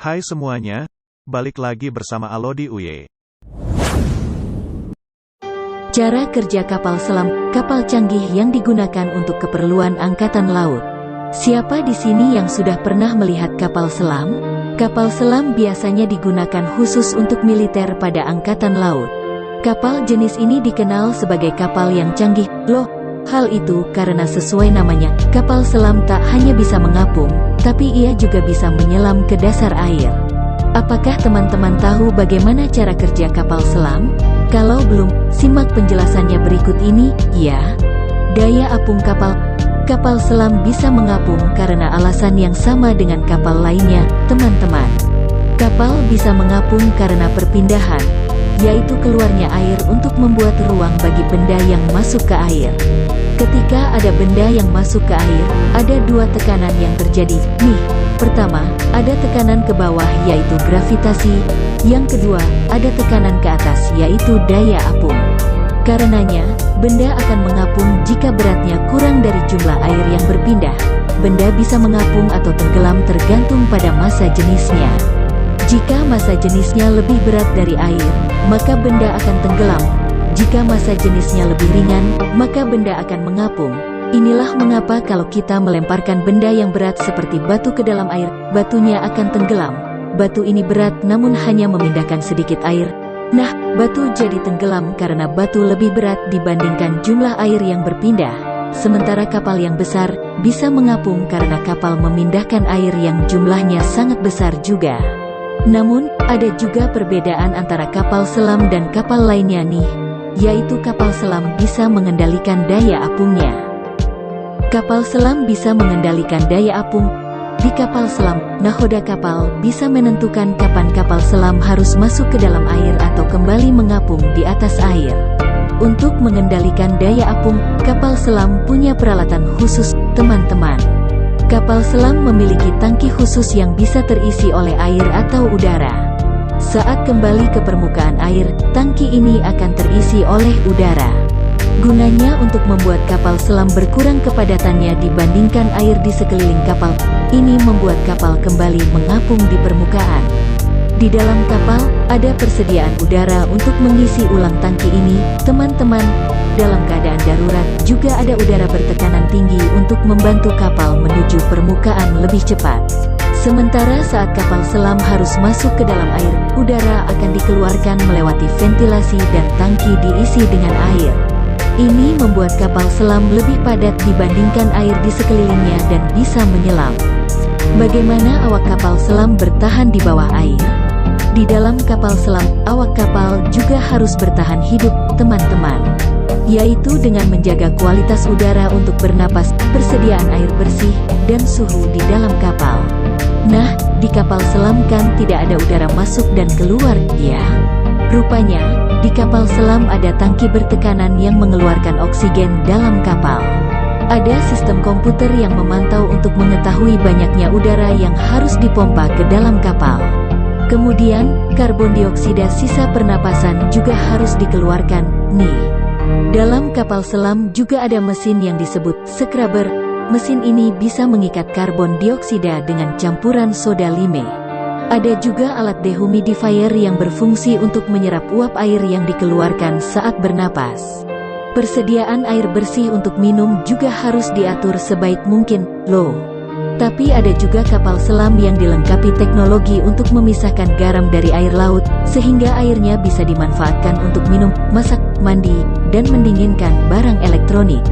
Hai semuanya, balik lagi bersama Alodi Uye. Cara kerja kapal selam, kapal canggih yang digunakan untuk keperluan angkatan laut. Siapa di sini yang sudah pernah melihat kapal selam? Kapal selam biasanya digunakan khusus untuk militer pada angkatan laut. Kapal jenis ini dikenal sebagai kapal yang canggih, loh. Hal itu karena sesuai namanya, kapal selam tak hanya bisa mengapung, tapi ia juga bisa menyelam ke dasar air. Apakah teman-teman tahu bagaimana cara kerja kapal selam? Kalau belum, simak penjelasannya berikut ini, ya. Daya apung kapal. Kapal selam bisa mengapung karena alasan yang sama dengan kapal lainnya, teman-teman. Kapal bisa mengapung karena perpindahan, yaitu keluarnya air untuk membuat ruang bagi benda yang masuk ke air. Ketika ada benda yang masuk ke air, ada dua tekanan yang terjadi. Pertama, ada tekanan ke bawah yaitu gravitasi. Yang kedua, ada tekanan ke atas yaitu daya apung. Karenanya, benda akan mengapung jika beratnya kurang dari jumlah air yang berpindah. Benda bisa mengapung atau tenggelam tergantung pada massa jenisnya. Jika massa jenisnya lebih berat dari air, maka benda akan tenggelam. Jika massa jenisnya lebih ringan, maka benda akan mengapung. Inilah mengapa kalau kita melemparkan benda yang berat seperti batu ke dalam air, batunya akan tenggelam. Batu ini berat namun hanya memindahkan sedikit air. Nah, batu jadi tenggelam karena batu lebih berat dibandingkan jumlah air yang berpindah. Sementara kapal yang besar bisa mengapung karena kapal memindahkan air yang jumlahnya sangat besar juga. Namun, ada juga perbedaan antara kapal selam dan kapal lainnya nih, yaitu kapal selam bisa mengendalikan daya apungnya. Kapal selam bisa mengendalikan daya apung. Di kapal selam, nahoda kapal bisa menentukan kapan kapal selam harus masuk ke dalam air atau kembali mengapung di atas air. Untuk mengendalikan daya apung, kapal selam punya peralatan khusus, teman-teman. Kapal selam memiliki tangki khusus yang bisa terisi oleh air atau udara. Saat kembali ke permukaan air, tangki ini akan terisi oleh udara. Gunanya untuk membuat kapal selam berkurang kepadatannya dibandingkan air di sekeliling kapal. Ini membuat kapal kembali mengapung di permukaan. Di dalam kapal, ada persediaan udara untuk mengisi ulang tangki ini, teman-teman. Dalam keadaan darurat, juga ada udara bertekanan tinggi untuk membantu kapal menuju permukaan lebih cepat. Sementara saat kapal selam harus masuk ke dalam air, udara akan dikeluarkan melewati ventilasi dan tangki diisi dengan air. Ini membuat kapal selam lebih padat dibandingkan air di sekelilingnya dan bisa menyelam. Bagaimana awak kapal selam bertahan di bawah air? Di dalam kapal selam, awak kapal juga harus bertahan hidup, teman-teman. Yaitu dengan menjaga kualitas udara untuk bernapas, persediaan air bersih, dan suhu di dalam kapal. Nah, di kapal selam kan tidak ada udara masuk dan keluar, ya? Rupanya, di kapal selam ada tangki bertekanan yang mengeluarkan oksigen dalam kapal. Ada sistem komputer yang memantau untuk mengetahui banyaknya udara yang harus dipompa ke dalam kapal. Kemudian, karbon dioksida sisa pernapasan juga harus dikeluarkan, nih. Dalam kapal selam juga ada mesin yang disebut scrubber. Mesin ini bisa mengikat karbon dioksida dengan campuran soda lime. Ada juga alat dehumidifier yang berfungsi untuk menyerap uap air yang dikeluarkan saat bernapas. Persediaan air bersih untuk minum juga harus diatur sebaik mungkin, loh. Tapi ada juga kapal selam yang dilengkapi teknologi untuk memisahkan garam dari air laut, sehingga airnya bisa dimanfaatkan untuk minum, masak, mandi, dan mendinginkan barang elektronik.